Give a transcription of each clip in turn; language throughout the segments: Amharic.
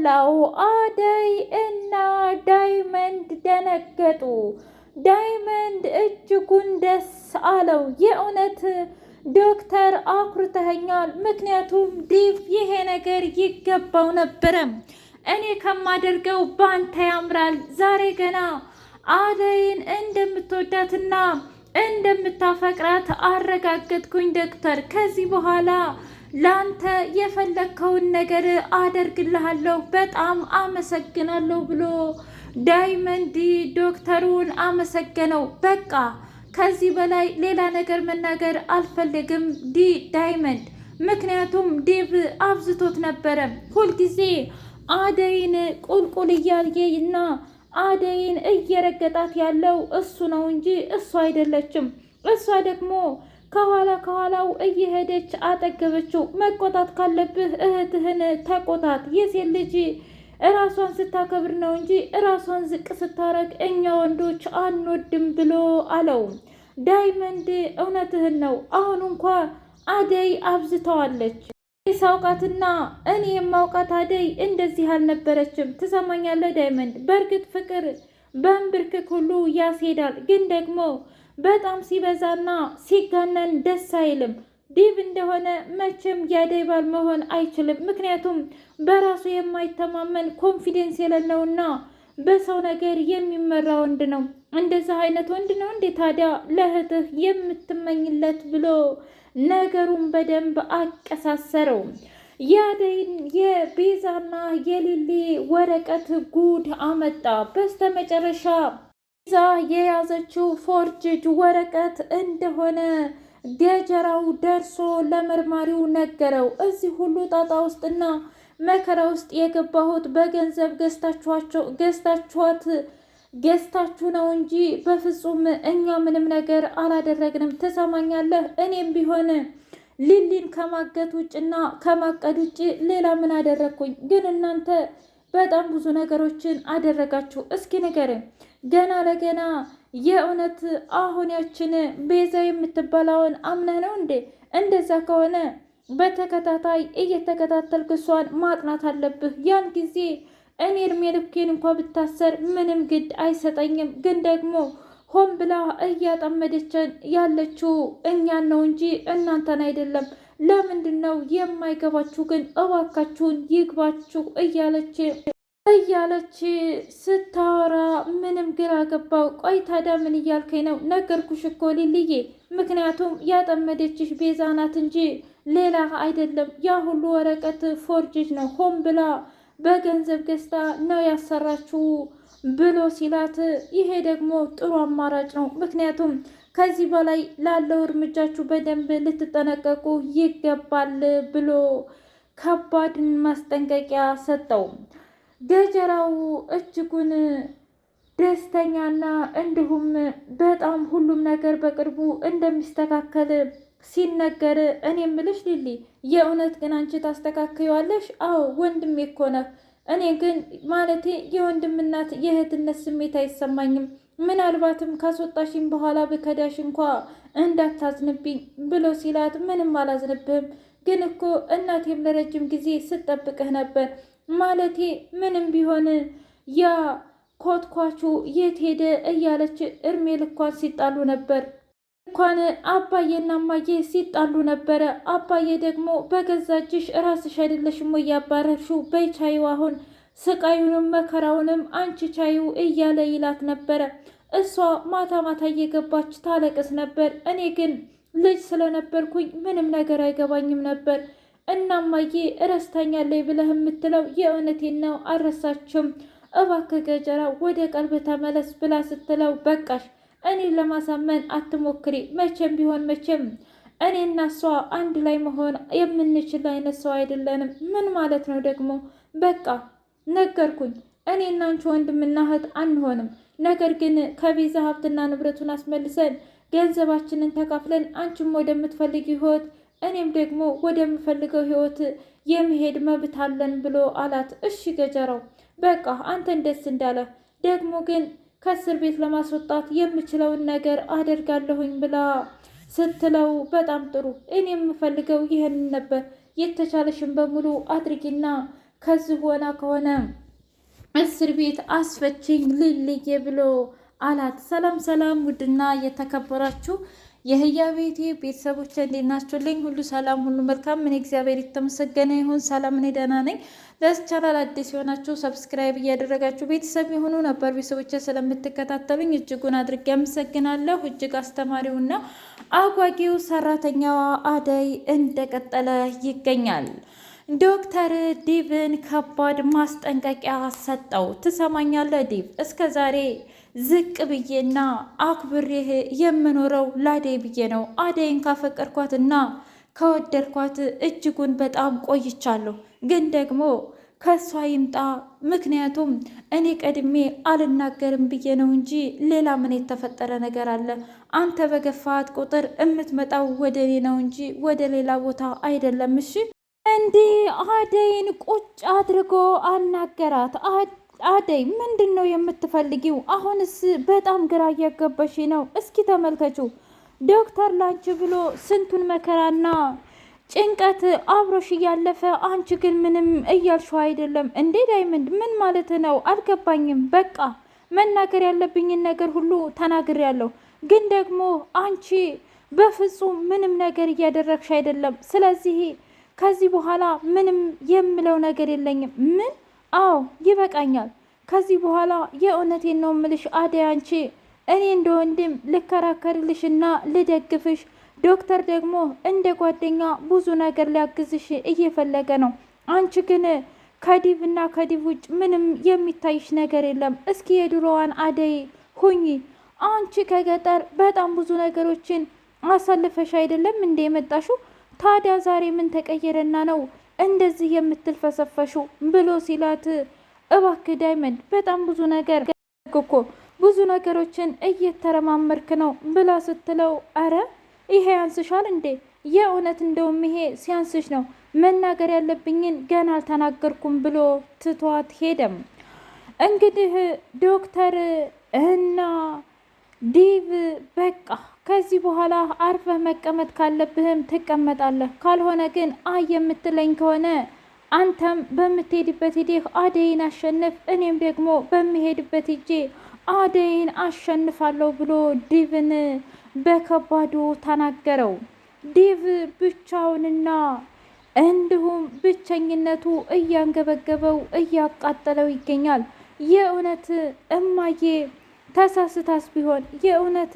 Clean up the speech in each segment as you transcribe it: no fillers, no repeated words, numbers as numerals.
መላው አደይ እና ዳይመንድ ደነገጡ። ዳይመንድ እጅጉን ደስ አለው። የእውነት ዶክተር አኩርተኸኛል። ምክንያቱም ዲቭ ይሄ ነገር ይገባው ነበረ። እኔ ከማደርገው ባንተ ያምራል። ዛሬ ገና አደይን እንደምትወዳትና እንደምታፈቅራት አረጋገጥኩኝ ዶክተር። ከዚህ በኋላ ላንተ የፈለግከውን ነገር አደርግልሃለሁ። በጣም አመሰግናለሁ ብሎ ዳይመንድ ዶክተሩን አመሰገነው። በቃ ከዚህ በላይ ሌላ ነገር መናገር አልፈልግም ዳይመንድ። ምክንያቱም ዴቭ አብዝቶት ነበረ። ሁልጊዜ አደይን ቁልቁል እያየና አደይን እየረገጣት ያለው እሱ ነው እንጂ እሱ አይደለችም። እሷ ደግሞ ከኋላው እየሄደች አጠገበችው። መቆጣት ካለብህ እህትህን ተቆጣት። የሴት ልጅ እራሷን ስታከብር ነው እንጂ እራሷን ዝቅ ስታረግ እኛ ወንዶች አንወድም ብሎ አለው። ዳይመንድ እውነትህን ነው። አሁን እንኳ አደይ አብዝተዋለች። ሳውቃትና እኔ የማውቃት አደይ እንደዚህ አልነበረችም። ትሰማኛለህ ዳይመንድ? በእርግጥ ፍቅር በንብርክክ ሁሉ ያስሄዳል፣ ግን ደግሞ በጣም ሲበዛና ሲጋነን ደስ አይልም። ዲቭ እንደሆነ መቼም የአደይ ባል መሆን አይችልም። ምክንያቱም በራሱ የማይተማመን ኮንፊደንስ የሌለውና በሰው ነገር የሚመራ ወንድ ነው። እንደዚህ አይነት ወንድ ነው እንዴ ታዲያ ለእህትህ የምትመኝለት ብሎ ነገሩን በደንብ አቀሳሰረው። የአደይን የቤዛና የሊሊ ወረቀት ጉድ አመጣ። በስተመጨረሻ ቤዛ የያዘችው ፎርጅድ ወረቀት እንደሆነ ገጀራው ደርሶ ለመርማሪው ነገረው። እዚህ ሁሉ ጣጣ ውስጥና መከራ ውስጥ የገባሁት በገንዘብ ገዝታችሁ ነው እንጂ በፍጹም እኛ ምንም ነገር አላደረግንም። ትሰማኛለህ? እኔም ቢሆን ሊሊን ከማገት ውጭና ከማቀድ ውጭ ሌላ ምን አደረግኩኝ? ግን እናንተ በጣም ብዙ ነገሮችን አደረጋችሁ። እስኪ ንገረኝ። ገና ለገና የእውነት አሁን ያችን ቤዛ የምትባለውን አምነህ ነው እንዴ? እንደዛ ከሆነ በተከታታይ እየተከታተልክ እሷን ማጥናት አለብህ። ያን ጊዜ እኔ እድሜ ልኬን እንኳ ብታሰር ምንም ግድ አይሰጠኝም። ግን ደግሞ ሆን ብላ እያጠመደችን ያለችው እኛን ነው እንጂ እናንተን አይደለም። ለምንድን ነው የማይገባችሁ? ግን እባካችሁን ይግባችሁ እያለች ስታወራ ምንም ግራ ገባው። ቆይ ታዲያ ምን እያልከኝ ነው? ነገርኩሽ እኮ ሊልዬ፣ ምክንያቱም ያጠመደችሽ ቤዛ ናት እንጂ ሌላ አይደለም። ያ ሁሉ ወረቀት ፎርጅጅ ነው፣ ሆን ብላ በገንዘብ ገዝታ ነው ያሰራችው ብሎ ሲላት፣ ይሄ ደግሞ ጥሩ አማራጭ ነው። ምክንያቱም ከዚህ በላይ ላለው እርምጃችሁ በደንብ ልትጠነቀቁ ይገባል ብሎ ከባድን ማስጠንቀቂያ ሰጠው። ገጀራው እጅጉን ደስተኛና እንዲሁም በጣም ሁሉም ነገር በቅርቡ እንደሚስተካከል ሲነገር፣ እኔ ምልሽ ሊሊ፣ የእውነት ግን አንቺ ታስተካክዪዋለሽ? አዎ ወንድሜ እኮ ነህ። እኔ ግን ማለቴ የወንድምናት የእህትነት ስሜት አይሰማኝም። ምናልባትም ካስወጣሽኝ በኋላ ብከዳሽ እንኳ እንዳታዝንብኝ ብሎ ሲላት፣ ምንም አላዝንብህም፣ ግን እኮ እናቴም ለረጅም ጊዜ ስጠብቅህ ነበር። ማለቴ ምንም ቢሆን ያ ኮትኳቹ የት ሄደ እያለች እድሜ ልኳን ሲጣሉ ነበር። እንኳን አባዬና እማዬ ሲጣሉ ነበረ። አባዬ ደግሞ በገዛ እጅሽ ራስሽ አይደለሽም ወይ ያባረርሽው? በይ ቻዩ፣ አሁን ስቃዩንም መከራውንም አንቺ ቻዩ እያለ ይላት ነበረ። እሷ ማታ ማታ እየገባች ታለቅስ ነበር። እኔ ግን ልጅ ስለነበርኩኝ ምንም ነገር አይገባኝም ነበር። እና እማዬ እረስታኛለች ብለህ የምትለው የእውነቴን ነው፣ አልረሳችም። እባክህ ገጀራ ወደ ቀልብ ተመለስ ብላ ስትለው፣ በቃሽ፣ እኔን ለማሳመን አትሞክሪ። መቼም ቢሆን መቼም እኔና እሷ አንድ ላይ መሆን የምንችል አይነት ሰው አይደለንም። ምን ማለት ነው ደግሞ? በቃ ነገርኩኝ፣ እኔና አንቺ ወንድምና እህት አንሆንም። ነገር ግን ከቤዛ ሀብትና ንብረቱን አስመልሰን ገንዘባችንን ተካፍለን አንቺም ወደምትፈልጊ ህይወት እኔም ደግሞ ወደምፈልገው ህይወት የመሄድ መብት አለን ብሎ አላት። እሺ ገጀራው፣ በቃ አንተን ደስ እንዳለ፣ ደግሞ ግን ከእስር ቤት ለማስወጣት የምችለውን ነገር አደርጋለሁኝ ብላ ስትለው፣ በጣም ጥሩ፣ እኔ የምፈልገው ይህንን ነበር። የተቻለሽን በሙሉ አድርጊና ከዚህ ሆና ከሆነ እስር ቤት አስፈችኝ ልልዬ ብሎ አላት። ሰላም ሰላም! ውድና የተከበራችሁ የህያ ቤቴ ቤተሰቦች እንዴት ናችሁልኝ? ሁሉ ሰላም፣ ሁሉ መልካም። እኔ እግዚአብሔር የተመሰገነ ይሁን ሰላም፣ እኔ ደህና ነኝ። ለዚህ ቻናል አዲስ የሆናችሁ ሰብስክራይብ እያደረጋችሁ ቤተሰብ የሆኑ ነበር ቤተሰቦች ስለምትከታተሉኝ እጅጉን አድርጌ አመሰግናለሁ። እጅግ አስተማሪውና አጓጊው ሰራተኛዋ አደይ እንደቀጠለ ይገኛል። ዶክተር ዲቭን ከባድ ማስጠንቀቂያ ሰጠው። ትሰማኛለህ ዲቭ፣ እስከ ዛሬ ዝቅ ብዬና አክብሬህ የምኖረው ለአደይ ብዬ ነው። አደይን ካፈቀርኳትና ከወደድኳት እጅጉን በጣም ቆይቻለሁ። ግን ደግሞ ከሷ ይምጣ፣ ምክንያቱም እኔ ቀድሜ አልናገርም ብዬ ነው እንጂ ሌላ ምን የተፈጠረ ነገር አለ? አንተ በገፋት ቁጥር የምትመጣው ወደ እኔ ነው እንጂ ወደ ሌላ ቦታ አይደለም። እሺ እንዲህ አደይን ቁጭ አድርጎ አናገራት። አደይ ምንድን ነው የምትፈልጊው? አሁንስ በጣም ግራ እያገባሽ ነው። እስኪ ተመልከቹ፣ ዶክተር ላንቺ ብሎ ስንቱን መከራና ጭንቀት አብሮሽ እያለፈ አንቺ ግን ምንም እያልሽው አይደለም እንዴ? ዳይመንድ ምን ማለት ነው? አልገባኝም። በቃ መናገር ያለብኝን ነገር ሁሉ ተናግሬያለሁ። ግን ደግሞ አንቺ በፍጹም ምንም ነገር እያደረግሽ አይደለም። ስለዚህ ከዚህ በኋላ ምንም የምለው ነገር የለኝም። ምን? አዎ ይበቃኛል። ከዚህ በኋላ የእውነቴን ነው ምልሽ አደይ፣ አንቺ እኔ እንደ ወንድም ልከራከርልሽና ልደግፍሽ፣ ዶክተር ደግሞ እንደ ጓደኛ ብዙ ነገር ሊያግዝሽ እየፈለገ ነው። አንቺ ግን ከዲቭ እና ከዲቭ ውጭ ምንም የሚታይሽ ነገር የለም። እስኪ የድሮዋን አደይ ሁኚ። አንቺ ከገጠር በጣም ብዙ ነገሮችን አሳልፈሽ አይደለም እንደ የመጣሽው? ታዲያ ዛሬ ምን ተቀየረና ነው እንደዚህ የምትልፈሰፈሹ? ብሎ ሲላት፣ እባክህ ዳይመንድ በጣም ብዙ ነገር እኮ ብዙ ነገሮችን እየተረማመርክ ነው ብላ ስትለው፣ አረ ይሄ ያንስሻል እንዴ? የእውነት እንደውም ይሄ ሲያንስሽ ነው። መናገር ያለብኝን ገና አልተናገርኩም ብሎ ትቷት ሄደም። እንግዲህ ዶክተር እና ዲቭ በቃ ከዚህ በኋላ አርፈህ መቀመጥ ካለብህም ትቀመጣለህ፣ ካልሆነ ግን የምትለኝ ከሆነ አንተም በምትሄድበት ሂደህ አደይን አሸንፍ፣ እኔም ደግሞ በምሄድበት ሂጄ አደይን አሸንፋለሁ ብሎ ዲቭን በከባዱ ተናገረው። ዲቭ ብቻውንና እንዲሁም ብቸኝነቱ እያንገበገበው እያቃጠለው ይገኛል። የእውነት እማዬ ተሳስታስ ቢሆን የእውነት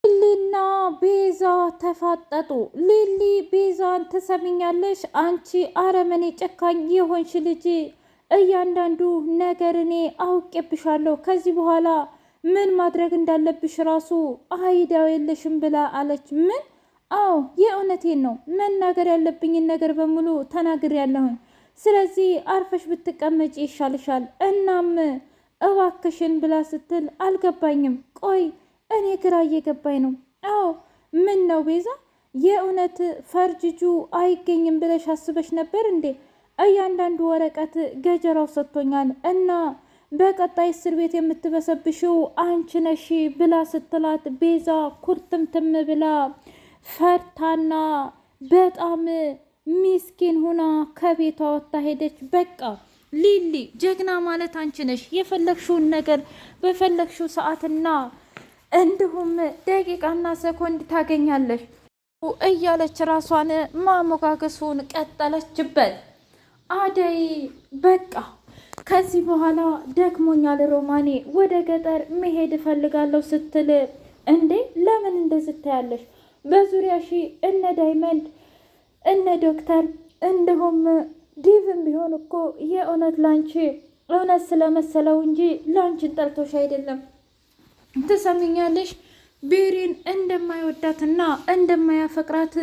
ሊሊና ቤዛ ተፋጠጡ። ሊሊ ቤዛን ትሰሚኛለሽ? አንቺ አረመኔ ጨካኝ የሆንሽ ልጅ፣ እያንዳንዱ ነገር እኔ አውቄብሻለሁ። ከዚህ በኋላ ምን ማድረግ እንዳለብሽ ራሱ አይዲያው የለሽም ብላ አለች። ምን? አዎ የእውነቴን ነው። መናገር ያለብኝን ነገር በሙሉ ተናግሬያለሁኝ። ስለዚህ አርፈሽ ብትቀመጪ ይሻልሻል። እናም እባክሽን ብላ ስትል አልገባኝም። ቆይ እኔ ግራ እየገባኝ ነው። አዎ ምን ነው ቤዛ፣ የእውነት ፈርጅጁ አይገኝም ብለሽ አስበሽ ነበር እንዴ? እያንዳንዱ ወረቀት ገጀራው ሰጥቶኛል እና በቀጣይ እስር ቤት የምትበሰብሽው አንቺ ነሽ ብላ ስትላት፣ ቤዛ ኩርትምትም ብላ ፈርታና በጣም ሚስኪን ሁና ከቤቷ ወጥታ ሄደች። በቃ ሊሊ ጀግና ማለት አንቺ ነሽ። የፈለግሽውን ነገር በፈለግሽው ሰዓትና እንዲሁም ደቂቃና ሰኮንድ ታገኛለሽ እያለች ራሷን ማሞጋገሱን ቀጠለችበት። አደይ በቃ ከዚህ በኋላ ደክሞኛል ሮማኔ፣ ወደ ገጠር መሄድ እፈልጋለሁ ስትል፣ እንዴ ለምን እንደዚህ ታያለሽ? በዙሪያሽ እነ ዳይመንድ እነ ዶክተር እንዲሁም ዲቭም ቢሆን እኮ የእውነት ላንቺ እውነት ስለመሰለው እንጂ ላንቺን ጠልቶሽ አይደለም። ትሰሚኛለሽ? ቤሪን እንደማይወዳትና እንደማያፈቅራት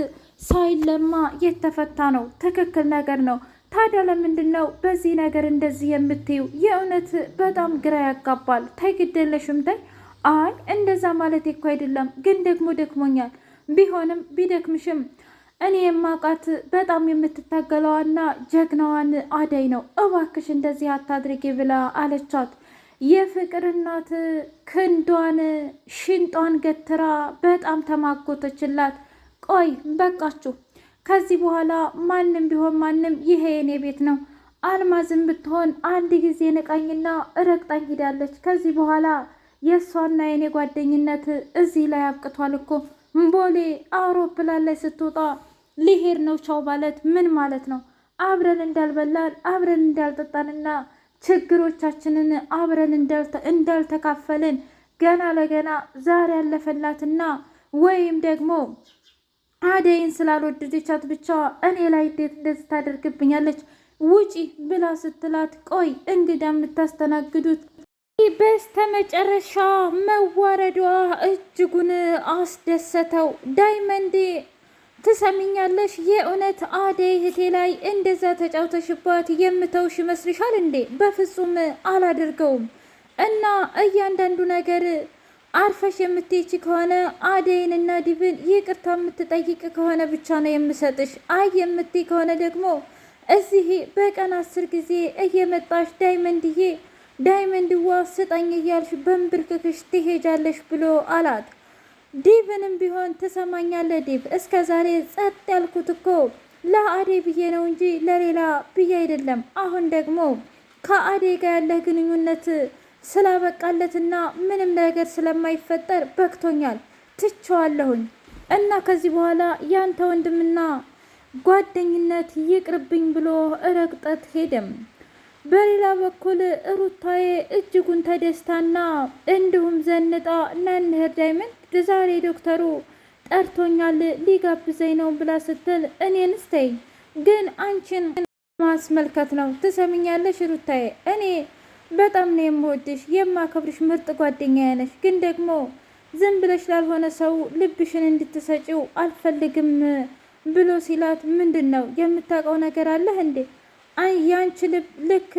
ሳይለማ የተፈታ ነው። ትክክል ነገር ነው። ታዲያ ለምንድን ነው በዚህ ነገር እንደዚህ የምትዩ? የእውነት በጣም ግራ ያጋባል። ታይ ግዴለሽም ታይ። አይ እንደዛ ማለት እኮ አይደለም፣ ግን ደግሞ ደክሞኛል። ቢሆንም ቢደክምሽም እኔ የማውቃት በጣም የምትታገለዋና ጀግናዋን አደይ ነው። እባክሽ እንደዚህ አታድርጊ ብላ አለቻት። የፍቅር እናት ክንዷን ሽንጧን ገትራ በጣም ተማጎተችላት። ቆይ በቃችሁ፣ ከዚህ በኋላ ማንም ቢሆን ማንም ይሄ የኔ ቤት ነው። አልማዝም ብትሆን አንድ ጊዜ ንቃኝና ረግጣኝ ሂዳለች። ከዚህ በኋላ የእሷና የኔ ጓደኝነት እዚህ ላይ አብቅቷል እኮ። ቦሌ አውሮፕላን ላይ ስትወጣ ሊሄድ ነው ቻው ማለት ምን ማለት ነው? አብረን እንዳልበላን አብረን እንዳልጠጣንና ችግሮቻችንን አብረን እንዳልተካፈልን ገና ለገና ዛሬ ያለፈላትና ወይም ደግሞ አደይን ስላልወደደቻት ብቻ እኔ ላይ እንዴት እንደዚህ ታደርግብኛለች? ውጪ ብላ ስትላት ቆይ እንግዳ የምታስተናግዱት በስተመጨረሻ መዋረዷ እጅጉን አስደሰተው። ዳይመንድ ትሰሚኛለሽ? የእውነት አደይ እህቴ ላይ እንደዛ ተጫውተሽባት የምተውሽ ይመስልሻል እንዴ? በፍጹም አላደርገውም። እና እያንዳንዱ ነገር አርፈሽ የምትይች ከሆነ አደይንና ዲብን ይቅርታ የምትጠይቅ ከሆነ ብቻ ነው የምሰጥሽ። አይ የምትይ ከሆነ ደግሞ እዚህ በቀን 10 ጊዜ እየመጣሽ ዳይመንድዋ ስጠኝ እያልሽ በንብርክክሽ ትሄጃለሽ ብሎ አላት። ዲብንም ቢሆን ትሰማኛለህ ዲብ፣ እስከ ዛሬ ጸጥ ያልኩት እኮ ለአደይ ብዬ ነው እንጂ ለሌላ ብዬ አይደለም። አሁን ደግሞ ከአደይ ጋር ያለህ ግንኙነት ስላበቃለትና ምንም ነገር ስለማይፈጠር በቅቶኛል፣ ትቼዋለሁኝ እና ከዚህ በኋላ ያንተ ወንድምና ጓደኝነት ይቅርብኝ ብሎ ረግጠት ሄደም። በሌላ በኩል ሩታዬ እጅጉን ተደስታና እንዲሁም ዘንጣ ነንህር ዳይመንድ ዛሬ ዶክተሩ ጠርቶኛል ሊጋብዘኝ ነው ብላ ስትል እኔን ስተይ ግን አንቺን ማስመልከት ነው። ትሰሚኛለሽ ሩታዬ፣ እኔ በጣም ነው የምወድሽ የማከብርሽ ምርጥ ጓደኛዬ ነሽ። ግን ደግሞ ዝም ብለሽ ላልሆነ ሰው ልብሽን እንድትሰጪው አልፈልግም ብሎ ሲላት ምንድን ነው የምታውቀው ነገር አለህ እንዴ? ያንቺ ልብ ልክ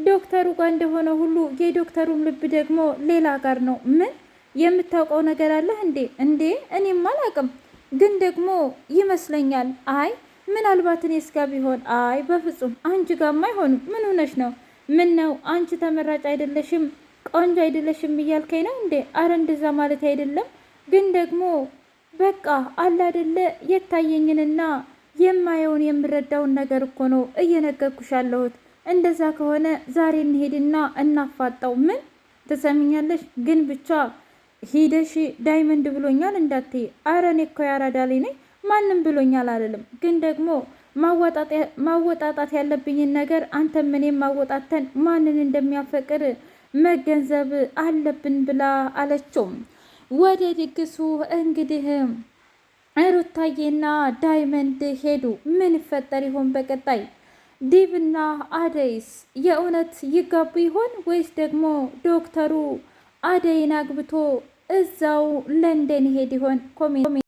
ዶክተሩ ጋር እንደሆነ ሁሉ የዶክተሩም ልብ ደግሞ ሌላ ጋር ነው። ምን የምታውቀው ነገር አለህ እንዴ? እንዴ እኔም አላውቅም፣ ግን ደግሞ ይመስለኛል። አይ ምናልባት እኔ እስጋ ቢሆን። አይ በፍጹም አንቺ ጋርማ አይሆንም። ምን ሆነሽ ነው? ምን ነው አንቺ ተመራጭ አይደለሽም ቆንጆ አይደለሽም እያልከኝ ነው እንዴ? አረ እንደዛ ማለት አይደለም፣ ግን ደግሞ በቃ አለ አይደለ የታየኝንና የማየውን የምረዳውን ነገር እኮ ነው እየነገርኩሽ ያለሁት። እንደዛ ከሆነ ዛሬ እንሄድና እናፋጣው። ምን ትሰሚኛለሽ? ግን ብቻ ሂደሽ ዳይመንድ ብሎኛል እንዳትይ። አረ እኔ እኮ ያራዳ ላይ ነኝ፣ ማንም ብሎኛል አልልም። ግን ደግሞ ማወጣጣት ያለብኝን ነገር አንተም እኔም ማወጣተን ማንን እንደሚያፈቅር መገንዘብ አለብን ብላ አለችው። ወደ ድግሱ እንግዲህ ሩታዬና ዳይመንድ ሄዱ። ምን ይፈጠር ይሆን በቀጣይ? ዲብና አደይስ የእውነት ይጋቡ ይሆን ወይስ ደግሞ ዶክተሩ አደይን አግብቶ እዛው ለንደን ሄድ ይሆን?